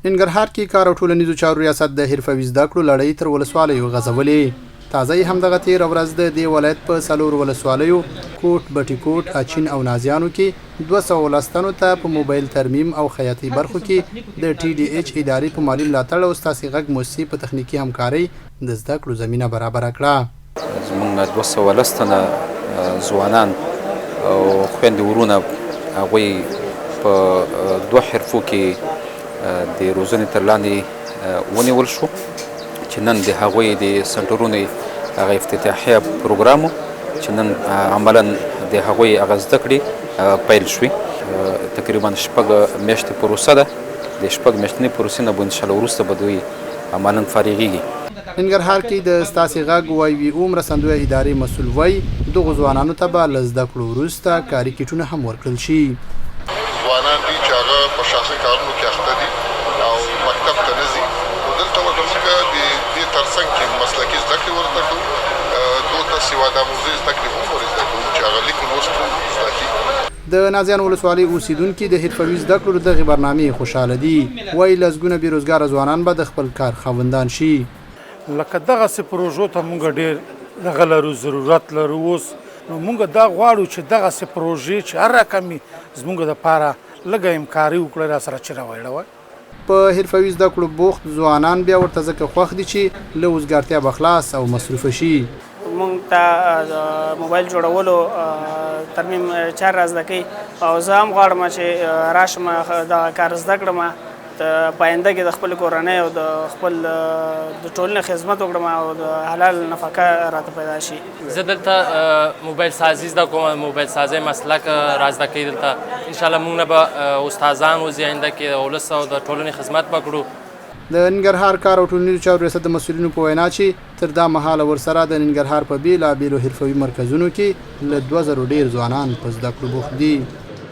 ننګرهار کې کار او ټولنیزو چارو ریاست د حرفوي زده کړو لړۍ تر ولسوالیو غځولې. تازه یې همدغه تېره ورځ د دې ولایت په څلورو ولسوالیو کوټ، بټي کوټ، اچین او نازیانو کې 210 تنو ته په موبایل ترمیم او خیاطۍ برخو کې د ټي ډي ایچ ادارې په مالي ملاتړ او ستاسې غږ موسسې په تخنیکي همکارۍ د زده کړو زمینه برابره کړه. زموږ 210 تنه ځوانان او خویندې ورونه هغوی په 2 حرفو کې د روزنې تر لاندې ونیول شو چې نن د هغوی د سنټرونو هغه افتتاحیه پروګرام چې نن عملا د هغوی هغه زده کړې پیل شوې. تقریبا 6 میاشتې پروسه ده. د 6 میاشتنۍ پروسې نه به انشاءالله وروسته به دوی عملا فارغېږي. ننګرهار کې د ستاسې غږ وایي او مرستندویه ادارې مسؤل وایي دغو ځوانانو ته به له زده کړو وروسته کاري کیټونه هم ورکړل شي. ځوانان دي چې هغه په شخصي کارونو کې اخته دي او مکتب ته نه ځي، نو دلته ورته موږ د دې ترڅنګ کې مسلکي زده کړې ورته کوو، دوی ته سواد آموزي زده کړې هم ور زده کوو چې هغه لیک لوست هم زده کړي. د نازیانو ولسوالۍ اوسیدونکي د حرفوي زده کړو دغې برنامې خوشحاله دي. وایي لسګونه بېروزګاره ځوانان به د خپل کار خاوندان شي. لکه دغسې پروژو ته موږ ډېر دغه لرو، ضرورت لرو. اوس نو موږ دا غواړو چې دغسې پروژې چې هر رقم زموږ دپاره لږه همکاري وکړي، راسره چې راوړوي. په حرفوي زده کړو بوخت ځوانان بیا ورته ځکه خوښ دي چې له وزګارتیا به خلاص او مصروفه شي. موږ ته موبایل جوړولو ترمیم چار را زده کوي او زه هم غواړم چې راشم دغه کار زده کړم، په آینده کې د خپل کورنۍ او د خپل د ټولنې خدمت وکړم او د حلال نفقه راته پیدا شي. زه دلته موبایل سازي زده کوم، موبایل سازي مسلک را زده کوي. دلته انشاءالله موږ نه به استادان وځي، آینده کې د ولس او د ټولنې خدمت به کړو. د ننګرهار کار او ټولنیزو چارو ریاست د مسؤلینو په وینا چې تر دا مهاله ورسره د ننګرهار په بېلابېلو حرفوي مرکزونو کې له 2000 ډېر ځوانان په زده کړو بوخت دي.